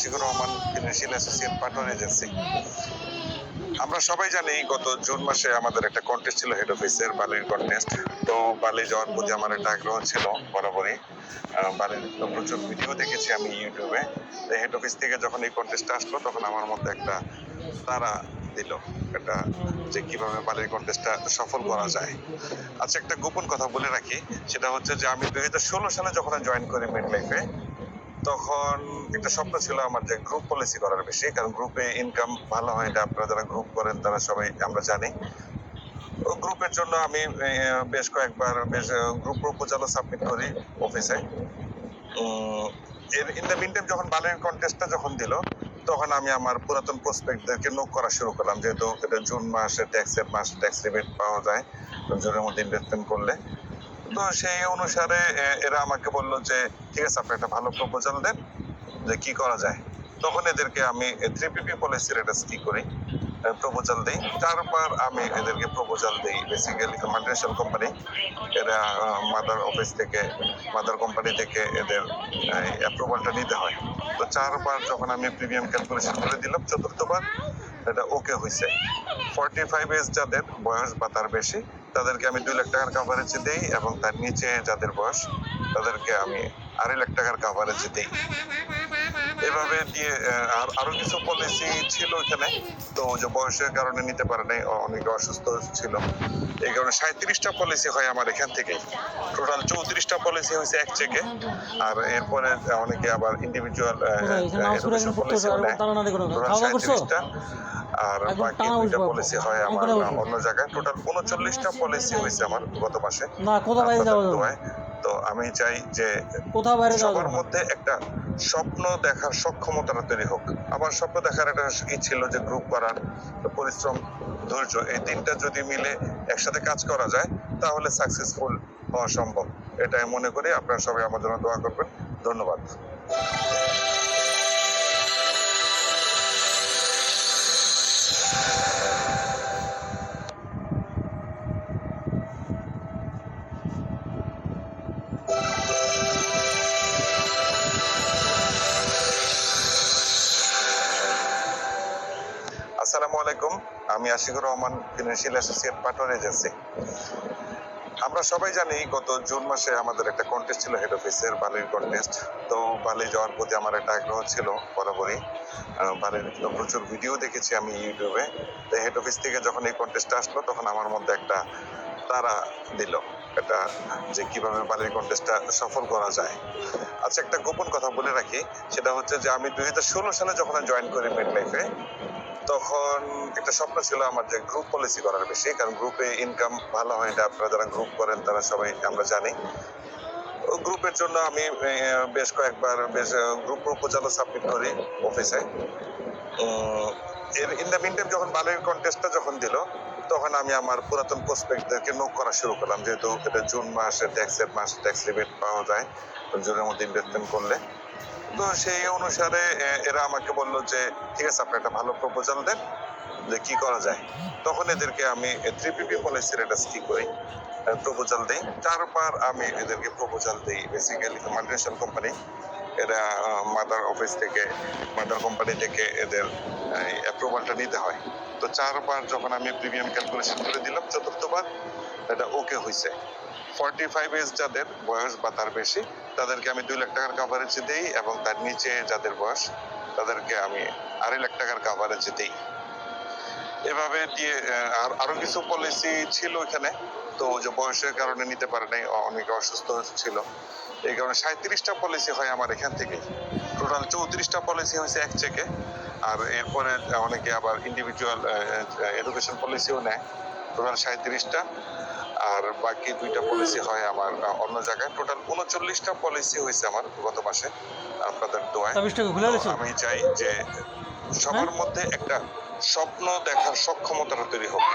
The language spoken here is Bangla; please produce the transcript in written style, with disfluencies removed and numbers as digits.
Ashikur Rahman financial associate partner agency. আমরা সবাই জানি গত জুন মাসে আমাদের একটা কন্টেস্ট ছিল হেড অফিসের বালির কন্টেস্ট। তো বালি যাওয়ার প্রতি আমার একটা আগ্রহ ছিল বরাবরই। বালির প্রচুর ভিডিও দেখেছি আমি ইউটিউবে। হেড অফিস থেকে যখন এই কন্টেস্টটা আসলো তখন আমার মধ্যে একটা তারা দিল এটা, যে কিভাবে বালির কন্টেস্টটা সফল করা যায়। আচ্ছা, একটা গোপন কথা বলে রাখি, সেটা হচ্ছে যে আমি 2016 সালে যখন জয়েন করি মিড লাইফে, তখন একটা স্বপ্ন ছিল আমার যে গ্রুপ পলিসি করার বেশি, কারণ গ্রুপে ইনকাম ভালো হয়, এটা আপনারা যারা গ্রুপ করেন তারা সবাই আমরা জানি। গ্রুপের জন্য আমি বেশ কয়েকবার গ্রুপ প্রপোজালও সাবমিট করি অফিসে। এর ইন দ্য মিন টাইম যখন বালির কন্টেস্টটা যখন দিল, তখন আমি আমার পুরাতন প্রসপেক্টদেরকে নোক করা শুরু করলাম, যেহেতু এটা জুন মাসে ট্যাক্সের মাস, ট্যাক্স রিবেট পাওয়া যায় জুনের মধ্যে ইনভেস্টমেন্ট করলে। তো সেই অনুসারে এরা আমাকে বললো যে ঠিক আছে, আপনি একটা ভালো প্রপোজাল দেন যে কি করা যায়। তখন এদেরকে আমি 3PP পলিসির একটা কি করি, প্রপোজাল দিই। তারপর আমি এদেরকে প্রপোজাল দিই। বেসিক্যালি মাল্টিনেশনাল কোম্পানি, এরা মাদার অফিস থেকে, মাদার কোম্পানি থেকে এদের অ্যাপ্রুভালটা নিতে হয়। তো 4বার যখন আমি প্রিমিয়াম ক্যালকুলেশন করে দিলাম, 4র্থবার এটা ওকে হয়েছে। 45 এজ যাদের বয়স বা তার বেশি, তাদেরকে আমি 2 লাখ টাকার কাভারেজ দিই, এবং তার নিচে যাদের বয়স তাদেরকে আমি 2.5 লাখ টাকার কাভারেজ দিই। এভাবে দিয়ে আরো কিছু পলিসি ছিল এখানে, তো যে বয়সের কারণে নিতে পারে নাই, অনেকে অসুস্থ ছিল, এই কারণে 37টা পলিসি হয় আমার এখান থেকে। টোটাল 34টা পলিসি হয়েছে এক চেকে। আর এরপরে অনেকে আবার ইন্ডিভিজুয়াল এডুকেশন পলিসি নেয়, টোটাল 37টা। আর বাকি 2টা পলিসি হয় আমার অন্য জায়গায়। টোটাল 39টা পলিসি হয়েছে আমার গত মাসে। তো আমি চাই যে সবার মধ্যে একটা স্বপ্ন দেখার সক্ষমতাটা তৈরি হোক। আমার স্বপ্ন দেখার একটা ছিল যে গ্রুপ করার, পরিশ্রম, ধৈর্য, এই 3টা যদি মিলে একসাথে কাজ করা যায় তাহলে সাকসেসফুল হওয়া সম্ভব। এটাই মনে করি। আপনারা সবাই আমার জন্য দোয়া করবেন। ধন্যবাদ। আসসালামু আলাইকুম, আমি Ashikur Rahman financial associate partner agency. আমরা সবাই জানি গত জুন মাসে আমাদের একটা কন্টেস্ট ছিল হেড অফিসের বালির কন্টেস্ট। তো বালি যাওয়ার প্রতি আমার একটা আগ্রহ ছিল বরাবরই। বালির প্রচুর ভিডিও দেখেছি আমি ইউটিউবে। তো হেড অফিস থেকে যখন এই কন্টেস্টটা আসলো তখন আমার মধ্যে একটা তারা দিল এটা, যে কিভাবে বালির কন্টেস্টটা সফল করা যায়। আচ্ছা, একটা গোপন কথা বলে রাখি, সেটা হচ্ছে যে আমি 2016 সালে যখন জয়েন করি মিড লাইফে, তখন একটা স্বপ্ন ছিল আমার যে গ্রুপ পলিসি করার বেশি, কারণ গ্রুপে ইনকাম ভালো হয়, এটা আপনারা যারা গ্রুপ করেন তারা সবাই আমরা জানি। গ্রুপের জন্য আমি বেশ কয়েকবার গ্রুপ প্রপোজালও সাবমিট করি অফিসে। এর ইন দ্য মিন টাইম যখন বালির কন্টেস্টটা যখন দিল, তখন আমি আমার পুরাতন প্রসপেক্টদেরকে নোক করা শুরু করলাম, যেহেতু এটা জুন মাসে ট্যাক্সের মাস, ট্যাক্স রিবেট পাওয়া যায় জুনের মধ্যে ইনভেস্টমেন্ট করলে। তো সেই অনুসারে এরা আমাকে বললো যে ঠিক আছে, আপনি একটা ভালো প্রপোজাল দেন যে কি করা যায়। তখন এদেরকে আমি 3PP পলিসির একটা কি করি, প্রপোজাল দিই। 4বার আমি এদেরকে প্রপোজাল দিই। বেসিক্যালি মাল্টিনেশনাল কোম্পানি, এরা মাদার অফিস থেকে, মাদার কোম্পানি থেকে এদের অ্যাপ্রুভালটা নিতে হয়। তো 4বার যখন আমি প্রিমিয়াম ক্যালকুলেশন করে দিলাম, 4র্থবার এটা ওকে হয়েছে। 45 এজ যাদের বয়স বা তার বেশি, তাদেরকে আমি 2 লাখ টাকার কাভারেজ দিই, এবং তার নিচে যাদের বয়স তাদেরকে আমি 2.5 লাখ টাকার কাভারেজ দিই। এভাবে দিয়ে আরো কিছু পলিসি ছিল এখানে, তো যে বয়সের কারণে নিতে পারে নাই, অনেকে অসুস্থ ছিল, এই কারণে 37টা পলিসি হয় আমার এখান থেকে। টোটাল 34টা পলিসি হয়েছে এক চেকে। আর এরপরে অনেকে আবার ইন্ডিভিজুয়াল এডুকেশন পলিসিও নেয়, টোটাল 37টা। আর বাকি 2টা পলিসি হয় আমার অন্য জায়গায়। টোটাল 39টা পলিসি হয়েছে আমার গত মাসে আপনাদের দোয়ায়। আমি চাই যে সবার মধ্যে একটা স্বপ্ন দেখার সক্ষমতাটা তৈরি হোক।